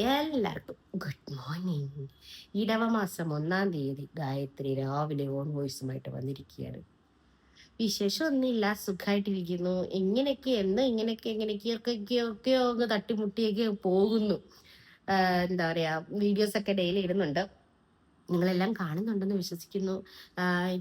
എല്ലാവർക്കും good morning. ഇടവമാസം 1-ാം തീയതി ഗായത്രി രാവിലെ ഓൺ വോയിസുമായിട്ട് വന്നിരിക്കുകയാണ്. വിശേഷം ഒന്നുമില്ല, സുഖമായിട്ടിരിക്കുന്നു. എങ്ങനെയൊക്കെയോ ഒന്ന് തട്ടിമുട്ടിയൊക്കെ പോകുന്നു. എന്താ പറയാ, വീഡിയോസ് ഒക്കെ ഡെയിലി ഇടുന്നുണ്ട്, നിങ്ങളെല്ലാം കാണുന്നുണ്ടെന്ന് വിശ്വസിക്കുന്നു.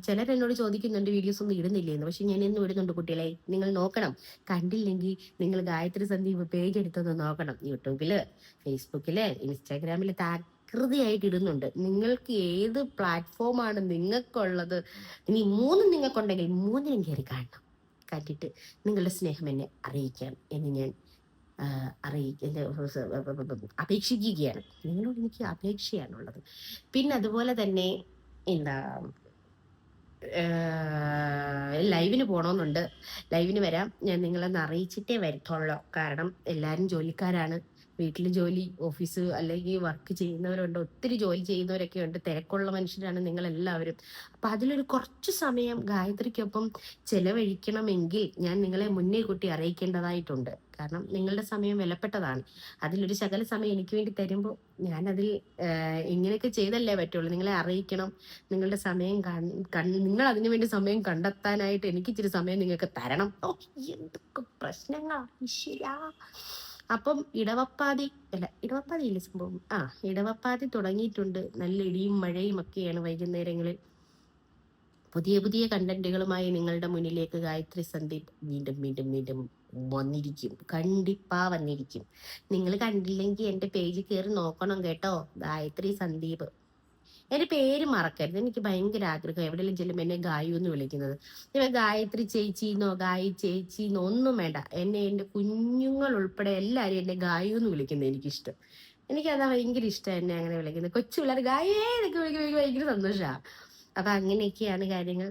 ചിലരെന്നോട് ചോദിക്കുന്നുണ്ട് വീഡിയോസ് ഒന്നും ഇടുന്നില്ലേന്ന്. പക്ഷെ ഞാൻ ഇന്നും ഇടുന്നുണ്ട് കുട്ടികളെ, നിങ്ങൾ നോക്കണം. കണ്ടില്ലെങ്കിൽ നിങ്ങൾ ഗായത്രി സന്ദീപ് പേജ് എടുത്തൊന്ന് നോക്കണം. യൂട്യൂബില്, ഫേസ്ബുക്കില്, ഇൻസ്റ്റാഗ്രാമില് ആകൃതിയായിട്ട് ഇടുന്നുണ്ട്. നിങ്ങൾക്ക് ഏത് പ്ലാറ്റ്ഫോമാണ് നിങ്ങൾക്കുള്ളത്, ഇനി മൂന്നും നിങ്ങൾക്കുണ്ടെങ്കിൽ മൂന്നിനും കയറി കാണണം. കണ്ടിട്ട് നിങ്ങളുടെ സ്നേഹം എന്നെ അറിയിക്കാം എന്ന് ഞാൻ അപേക്ഷിക്കുകയാണ്. നിങ്ങളോട് എനിക്ക് അപേക്ഷയാണുള്ളത്. പിന്നെ അതുപോലെ തന്നെ എന്താ, ലൈവിന് പോകണമെന്നുണ്ട്. ലൈവിന് വരാം. ഞാൻ നിങ്ങളൊന്ന് അറിയിച്ചിട്ടേ വരത്തുള്ളൂ. കാരണം എല്ലാവരും ജോലിക്കാരാണ്. വീട്ടിൽ ജോലി, ഓഫീസ് അല്ലെങ്കിൽ വർക്ക് ചെയ്യുന്നവരുണ്ട്, ഒത്തിരി ജോലി ചെയ്യുന്നവരൊക്കെ ഉണ്ട്. തിരക്കുള്ള മനുഷ്യരാണ് നിങ്ങളെല്ലാവരും. അപ്പം അതിലൊരു കുറച്ച് സമയം ഗായത്രിക്കൊപ്പം ചെലവഴിക്കണമെങ്കിൽ ഞാൻ നിങ്ങളെ മുന്നേ കൂട്ടി അറിയിക്കേണ്ടതായിട്ടുണ്ട്. കാരണം നിങ്ങളുടെ സമയം വിലപ്പെട്ടതാണ്. അതിലൊരു ശകല സമയം എനിക്ക് വേണ്ടി തരുമ്പോൾ ഞാനതിൽ ഇങ്ങനെയൊക്കെ ചെയ്തല്ലേ പറ്റുള്ളൂ. നിങ്ങളെ അറിയിക്കണം. നിങ്ങളുടെ സമയം നിങ്ങൾ അതിനു വേണ്ടി സമയം കണ്ടെത്താനായിട്ട് എനിക്ക് ഇച്ചിരി സമയം നിങ്ങൾക്ക് തരണം. ഓ, എന്തൊക്കെ പ്രശ്നങ്ങളാ ഈശ്വരാ. അപ്പം ഇടവപ്പാതി ഇല്ല സംഭവം. ഇടവപ്പാതി തുടങ്ങിയിട്ടുണ്ട്. നല്ല ഇടിയും മഴയും ഒക്കെയാണ് വൈകുന്നേരങ്ങളിൽ. പുതിയ പുതിയ കണ്ടന്റുകളുമായി നിങ്ങളുടെ മുന്നിലേക്ക് ഗായത്രി സന്ദീപ് വീണ്ടും വീണ്ടും വീണ്ടും വന്നിരിക്കും. കണ്ടിപ്പാ വന്നിരിക്കും. നിങ്ങൾ കണ്ടില്ലെങ്കിൽ എൻ്റെ പേജ് കയറി നോക്കണം കേട്ടോ. ഗായത്രി സന്ദീപ്. എൻ്റെ പേര് മറക്കരുത്. എനിക്ക് ഭയങ്കര ആഗ്രഹം എവിടെയെങ്കിലും ചെല്ലുമ്പോൾ എന്നെ ഗായു എന്ന് വിളിക്കുന്നത്. ഇവൻ ഗായത്രി ചേച്ചിന്നോ ഗായി ചേച്ചിന്നോ ഒന്നും വേണ്ട. എന്നെ എൻ്റെ കുഞ്ഞുങ്ങൾ ഉൾപ്പെടെ എല്ലാവരും എന്നെ ഗായു എന്ന് വിളിക്കുന്നത് എനിക്കിഷ്ടം. എനിക്കതാ ഭയങ്കര ഇഷ്ടം എന്നെ അങ്ങനെ വിളിക്കുന്നത്. കൊച്ചു പിള്ളേർ ഗായേ എന്നൊക്കെ വിളിക്കുമ്പോൾ എനിക്ക് ഭയങ്കര സന്തോഷമാണ്. അപ്പൊ അങ്ങനെയൊക്കെയാണ് കാര്യങ്ങൾ.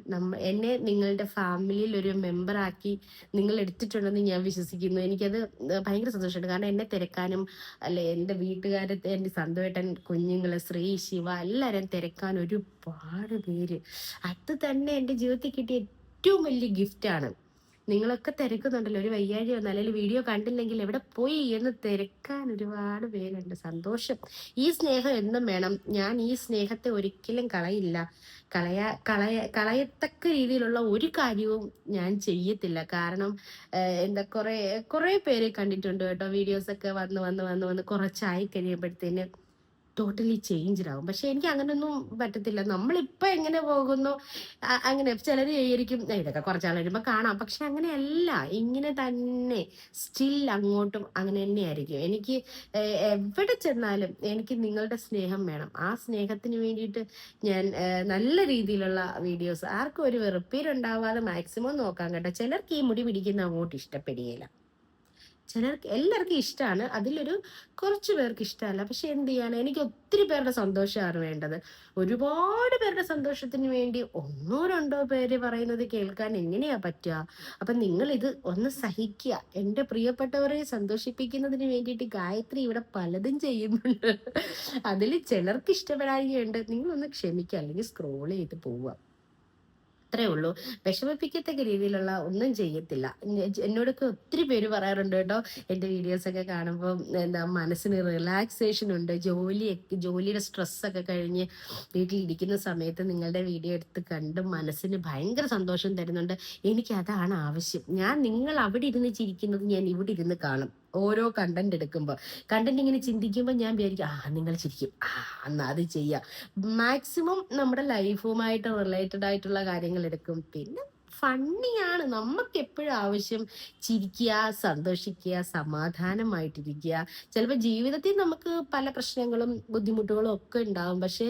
എന്നെ നിങ്ങളുടെ ഫാമിലിയിൽ ഒരു മെമ്പറാക്കി നിങ്ങൾ എടുത്തിട്ടുണ്ടെന്ന് ഞാൻ വിശ്വസിക്കുന്നു. എനിക്കത് ഭയങ്കര സന്തോഷമുണ്ട്. കാരണം എന്നെ തിരക്കാനും അല്ലെ എൻ്റെ വീട്ടുകാരെ, എൻ്റെ സന്തോഷേട്ടൻ, കുഞ്ഞുങ്ങള്, ശ്രീ, ശിവ എല്ലാവരും തിരക്കാൻ ഒരുപാട് പേര്. അത് തന്നെ എൻ്റെ ജീവിതത്തിൽ കിട്ടിയ ഏറ്റവും വലിയ ഗിഫ്റ്റാണ്. നിങ്ങളൊക്കെ തിരക്കുന്നുണ്ടല്ലോ. ഒരു വയ്യാഴി വന്നു അല്ലെങ്കിൽ വീഡിയോ കണ്ടില്ലെങ്കിൽ എവിടെ പോയി എന്ന് തിരക്കാൻ ഒരുപാട് പേരുണ്ട്. സന്തോഷം. ഈ സ്നേഹം എന്നും വേണം. ഞാൻ ഈ സ്നേഹത്തെ ഒരിക്കലും കളയില്ല. കളയത്തക്ക രീതിയിലുള്ള ഒരു കാര്യവും ഞാൻ ചെയ്യത്തില്ല. കാരണം എന്താ, കുറെ പേരെ കണ്ടിട്ടുണ്ട് കേട്ടോ. വീഡിയോസ് ഒക്കെ വന്ന് കുറച്ചായി കഴിയുമ്പോഴത്തേന് ടോട്ടലി ചേഞ്ച്ഡ് ആവും. പക്ഷെ എനിക്ക് അങ്ങനെയൊന്നും പറ്റത്തില്ല. നമ്മളിപ്പോ എങ്ങനെ പോകുന്നു അങ്ങനെ ചിലർ വിചാരിക്കും ഇതൊക്കെ കുറച്ചാൾ വരുമ്പോ കാണാം. പക്ഷെ അങ്ങനെയല്ല, ഇങ്ങനെ തന്നെ സ്റ്റിൽ അങ്ങോട്ടും അങ്ങനെ തന്നെയായിരിക്കും. എനിക്ക് എവിടെ ചെന്നാലും എനിക്ക് നിങ്ങളുടെ സ്നേഹം വേണം. ആ സ്നേഹത്തിന് വേണ്ടിയിട്ട് ഞാൻ നല്ല രീതിയിലുള്ള വീഡിയോസ്, ആർക്കും ഒരു വെറുപ്പീരുണ്ടാവാതെ മാക്സിമം നോക്കാം കേട്ടോ. ചിലർക്ക് ഈ മുടി പിടിക്കുന്ന അങ്ങോട്ട് ഇഷ്ടപ്പെടുകയില്ല, എല്ലാവർക്കും ഇഷ്ടമാണ്. അതിലൊരു കുറച്ച് പേർക്ക് ഇഷ്ടമല്ല. പക്ഷെ എന്ത് ചെയ്യാണ്, എനിക്ക് ഒത്തിരി പേരുടെ സന്തോഷമാണ് വേണ്ടത്. ഒരുപാട് പേരുടെ സന്തോഷത്തിന് വേണ്ടി ഒന്നോ രണ്ടോ പേര് പറയുന്നത് കേൾക്കാൻ എങ്ങനെയാ പറ്റുക? അപ്പൊ നിങ്ങൾ ഇത് ഒന്ന് സഹിക്കുക. എൻ്റെ പ്രിയപ്പെട്ടവരെ സന്തോഷിപ്പിക്കുന്നതിന് വേണ്ടിയിട്ട് ഗായത്രി ഇവിടെ പലതും ചെയ്യുന്നുണ്ട്. അതിൽ ചിലർക്ക് ഇഷ്ടപ്പെടാതെയുണ്ട്. നിങ്ങളൊന്ന് ക്ഷമിക്കുക, അല്ലെങ്കിൽ സ്ക്രോൾ ചെയ്ത് പോവുക. അത്രേ ഉള്ളൂ. വിഷമിപ്പിക്കത്തക്ക രീതിയിലുള്ള ഒന്നും ചെയ്യത്തില്ല. എന്നോടൊക്കെ ഒത്തിരി പേര് പറയാറുണ്ട് കേട്ടോ, എൻ്റെ വീഡിയോസൊക്കെ കാണുമ്പോൾ എന്താ മനസ്സിന് റിലാക്സേഷൻ ഉണ്ട്. ജോലിയുടെ സ്ട്രെസ്സൊക്കെ കഴിഞ്ഞ് വീട്ടിലിരിക്കുന്ന സമയത്ത് നിങ്ങളുടെ വീഡിയോ എടുത്ത് കണ്ട് മനസ്സിന് ഭയങ്കര സന്തോഷം തരുന്നുണ്ട്. എനിക്ക് അതാണ് ആവശ്യം. ഞാൻ നിങ്ങൾ അവിടെ ഇരുന്ന് ചിരിക്കുന്നത് ഞാൻ ഇവിടെ ഇരുന്ന് കാണും. ഓരോ കണ്ടന്റ് എടുക്കുമ്പോൾ, കണ്ടന്റ് ഇങ്ങനെ ചിന്തിക്കുമ്പോൾ ഞാൻ വിചാരിക്കും നിങ്ങൾ ചിരിക്കും, എന്നാ അത് ചെയ്യാം. മാക്സിമം നമ്മുടെ ലൈഫുമായിട്ട് റിലേറ്റഡ് ആയിട്ടുള്ള കാര്യങ്ങൾ എടുക്കും. പിന്നെ ഫണ്ണിയാണ്. നമുക്ക് എപ്പോഴും ആവശ്യം ചിരിക്കുക, സന്തോഷിക്കുക, സമാധാനമായിട്ടിരിക്കുക. ചിലപ്പോൾ ജീവിതത്തിൽ നമുക്ക് പല പ്രശ്നങ്ങളും ബുദ്ധിമുട്ടുകളും ഒക്കെ ഉണ്ടാവും. പക്ഷെ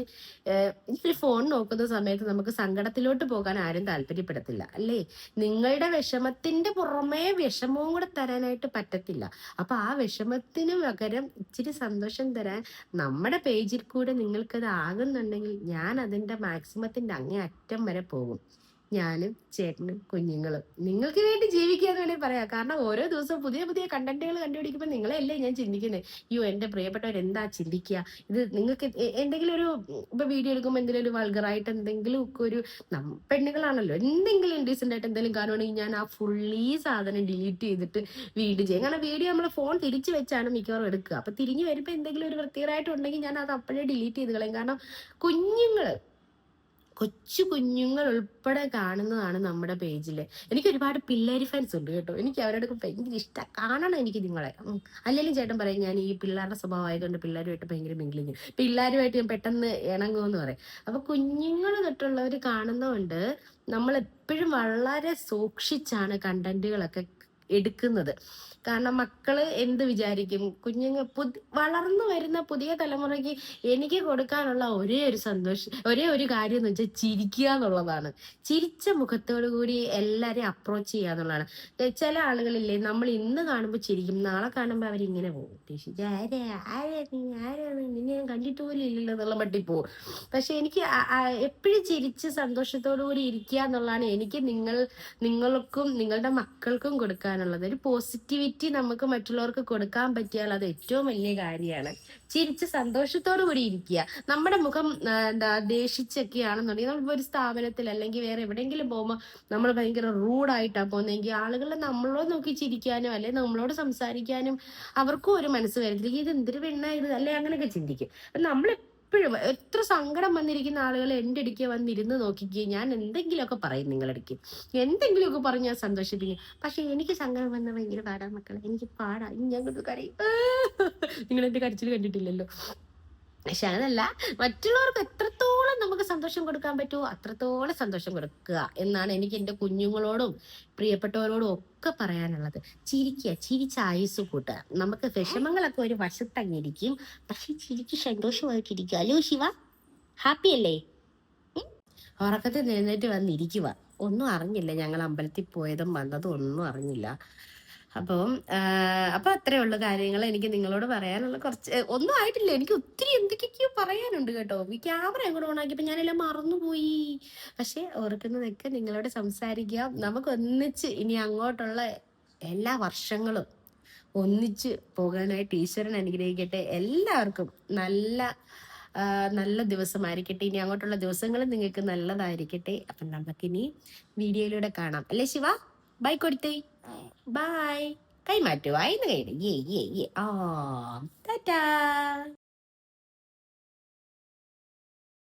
ഈ ഫോൺ നോക്കുന്ന സമയത്ത് നമുക്ക് സങ്കടത്തിലോട്ട് പോകാൻ ആരും താല്പര്യപ്പെടത്തില്ല, അല്ലേ? നിങ്ങളുടെ വിഷമത്തിന്റെ പുറമേ വിഷമവും കൂടെ തരാനായിട്ട് പറ്റത്തില്ല. അപ്പൊ ആ വിഷമത്തിന് പകരം ഇച്ചിരി സന്തോഷം തരാൻ നമ്മുടെ പേജിൽ കൂടെ നിങ്ങൾക്കത് ആകുന്നുണ്ടെങ്കിൽ ഞാൻ അതിന്റെ മാക്സിമത്തിന്റെ അങ്ങേ അറ്റം വരെ പോകും. ഞാനും ചേട്ടനും കുഞ്ഞുങ്ങളും നിങ്ങൾക്ക് വേണ്ടി ജീവിക്കുക എന്ന് വേണമെങ്കിൽ പറയാം. കാരണം ഓരോ ദിവസവും പുതിയ പുതിയ കണ്ടന്റുകൾ കണ്ടുപിടിക്കുമ്പോൾ നിങ്ങളെയല്ലേ ഞാൻ ചിന്തിക്കുന്നത്, അയ്യോ എന്റെ പ്രിയപ്പെട്ടവർ എന്താ ചിന്തിക്കുക, ഇത് നിങ്ങൾക്ക് എന്തെങ്കിലും ഒരു ഇപ്പൊ വീഡിയോ എടുക്കുമ്പോൾ എന്തെങ്കിലും ഒരു വൾഗറായിട്ട് എന്തെങ്കിലും ഒക്കെ ഒരു പെണ്ണുങ്ങളാണല്ലോ, എന്തെങ്കിലും ഇൻഡീസെന്റ് ആയിട്ട് എന്തെങ്കിലും കാണുവാണെങ്കിൽ ഞാൻ ആ ഫുള്ളി സാധനം ഡിലീറ്റ് ചെയ്തിട്ട് വീണ്ടും ചെയ്യും. കാരണം വീഡിയോ നമ്മളെ ഫോൺ തിരിച്ചു വെച്ചാണ് മിക്കവാറും എടുക്കുക. അപ്പൊ തിരിഞ്ഞു വരുമ്പോൾ എന്തെങ്കിലും ഒരു വൃത്തികേടായിട്ടുണ്ടെങ്കിൽ ഞാൻ അത് അപ്പോഴേ ഡിലീറ്റ് ചെയ്ത് കളയും. കാരണം കുഞ്ഞുങ്ങള് കൊച്ചു കുഞ്ഞുങ്ങൾ ഉൾപ്പെടെ കാണുന്നതാണ് നമ്മുടെ പേജില്. എനിക്ക് ഒരുപാട് പിള്ളേര് ഫാൻസ് ഉണ്ട് കേട്ടോ. എനിക്ക് അവരോടൊക്കെ ഭയങ്കര ഇഷ്ടം, കാണണം എനിക്ക് നിങ്ങളെ. അല്ലെങ്കിൽ ചേട്ടൻ പറയും ഞാൻ ഈ പിള്ളേരുടെ സ്വഭാവം ആയതുകൊണ്ട് പിള്ളേരുമായിട്ട് ഭയങ്കര മിംഗ്ലിങ്, പിള്ളേരുമായിട്ട് ഞാൻ പെട്ടെന്ന് ഇണങ്ങുമെന്ന് പറയും. അപ്പൊ കുഞ്ഞുങ്ങൾ തൊട്ടുള്ളവർ കാണുന്നതുകൊണ്ട് നമ്മൾ എപ്പോഴും വളരെ സൂക്ഷിച്ചാണ് കണ്ടന്റുകളൊക്കെ എടുക്കുന്നത്. കാരണം മക്കള് എന്ത് വിചാരിക്കും, കുഞ്ഞുങ്ങൾ വളർന്നു വരുന്ന പുതിയ തലമുറയ്ക്ക് എനിക്ക് കൊടുക്കാനുള്ള ഒരേ ഒരു സന്തോഷം, ഒരേ ഒരു കാര്യം എന്ന് വെച്ചാൽ ചിരിക്കുക എന്നുള്ളതാണ്. ചിരിച്ച മുഖത്തോടു കൂടി എല്ലാരെയും അപ്രോച്ച് ചെയ്യുക എന്നുള്ളതാണ്. ചില ആളുകളില്ലേ, നമ്മൾ ഇന്ന് കാണുമ്പോൾ ചിരിക്കും, നാളെ കാണുമ്പോൾ അവരിങ്ങനെ പോകും, ആരാണ് നിന്നെ ഞാൻ കണ്ടിട്ട് പോലും ഇല്ലല്ലോ എന്നുള്ള മട്ടി പോകും. പക്ഷെ എനിക്ക് എപ്പോഴും ചിരിച്ച് സന്തോഷത്തോടു കൂടി ഇരിക്കുക എന്നുള്ളതാണ് എനിക്ക് നിങ്ങൾക്കും നിങ്ങളുടെ മക്കൾക്കും കൊടുക്കാനുള്ളത്. ഒരു പോസിറ്റിവിറ്റി നമുക്ക് മറ്റുള്ളവർക്ക് കൊടുക്കാൻ പറ്റിയാൽ അത് ഏറ്റവും വലിയ കാര്യമാണ്. ചിരിച്ച് സന്തോഷത്തോടു കൂടി ഇരിക്കുക. നമ്മുടെ മുഖം എന്താ ദേഷിച്ചൊക്കെയാണെന്നുണ്ടെങ്കിൽ നമ്മളിപ്പോ ഒരു സ്ഥാപനത്തിൽ അല്ലെങ്കിൽ വേറെ എവിടെയെങ്കിലും പോകുമ്പോൾ നമ്മൾ ഭയങ്കര റൂഡായിട്ടാണ് പോകുന്നതെങ്കിൽ ആളുകൾ നമ്മളോട് നോക്കി ചിരിക്കാനും അല്ലെ നമ്മളോട് സംസാരിക്കാനും അവർക്കും ഒരു മനസ്സ് വരത്തില്ല, ഇത് എന്തൊരു പെണ്ണായത് അല്ലെ, അങ്ങനെയൊക്കെ ചിന്തിക്കും. നമ്മൾ എപ്പോഴും എത്ര സങ്കടം വന്നിരിക്കുന്ന ആളുകൾ എൻ്റെ അടുക്കെ വന്നിരുന്ന് നോക്കിക്കുകയും ഞാൻ എന്തെങ്കിലുമൊക്കെ പറയും, നിങ്ങളടുക്ക് എന്തെങ്കിലുമൊക്കെ പറഞ്ഞ് ഞാൻ സന്തോഷിപ്പിക്കും. പക്ഷെ എനിക്ക് സങ്കടം വന്ന ഭയങ്കര പാടാ മക്കളെ, എനിക്ക് പാടാ, ഞാൻ കൊണ്ട് കരയും. നിങ്ങൾ എന്റെ കരച്ചിൽ കണ്ടിട്ടില്ലല്ലോ. പക്ഷെ അതല്ല, മറ്റുള്ളവർക്ക് എത്രത്തോളം നമുക്ക് സന്തോഷം കൊടുക്കാൻ പറ്റുമോ അത്രത്തോളം സന്തോഷം കൊടുക്കുക എന്നാണ് എനിക്ക് എൻ്റെ കുഞ്ഞുങ്ങളോടും പ്രിയപ്പെട്ടവരോടും ഒക്കെ പറയാനുള്ളത്. ചിരിക്കുക, ചിരിച്ച ആയുസ് കൂട്ടുക. നമുക്ക് വിഷമങ്ങളൊക്കെ ഒരു വശത്തങ്ങിരിക്കും, പക്ഷെ ചിരിച്ച് സന്തോഷമായിട്ടിരിക്കുക. അല്ലോ ശിവ, ഹാപ്പി അല്ലേ? ഉറക്കത്തിൽ നിന്നിട്ട് വന്നിരിക്കുക, ഒന്നും അറിഞ്ഞില്ല, ഞങ്ങൾ അമ്പലത്തിൽ പോയതും വന്നതും ഒന്നും അറിഞ്ഞില്ല. അപ്പം അപ്പൊ അത്രേ ഉള്ളു കാര്യങ്ങൾ എനിക്ക് നിങ്ങളോട് പറയാനുള്ള. കുറച്ച് ഒന്നും ആയിട്ടില്ല, എനിക്ക് ഒത്തിരി എന്തൊക്കെയോ പറയാനുണ്ട് കേട്ടോ. ഈ ക്യാമറ എങ്ങോട്ട് ഓണാക്കിയപ്പോ ഞാനെല്ലാം മറന്നുപോയി. പക്ഷെ ഓർക്കുന്നതൊക്കെ നിങ്ങളോട് സംസാരിക്കാം. നമുക്ക് ഒന്നിച്ച് ഇനി അങ്ങോട്ടുള്ള എല്ലാ വർഷങ്ങളും ഒന്നിച്ച് പോകാനായിട്ട് ഈശ്വരൻ അനുഗ്രഹിക്കട്ടെ. എല്ലാവർക്കും നല്ല നല്ല ദിവസമായിരിക്കട്ടെ. ഇനി അങ്ങോട്ടുള്ള ദിവസങ്ങളും നിങ്ങൾക്ക് നല്ലതായിരിക്കട്ടെ. അപ്പം നമുക്കിനി വീഡിയോയിലൂടെ കാണാം അല്ലേ ശിവ? ബൈ കൊടുത്തേ, ബൈ. കൈ മാറ്റുവാ, ഇന്ന് കൈ. ആ ടാറ്റാ.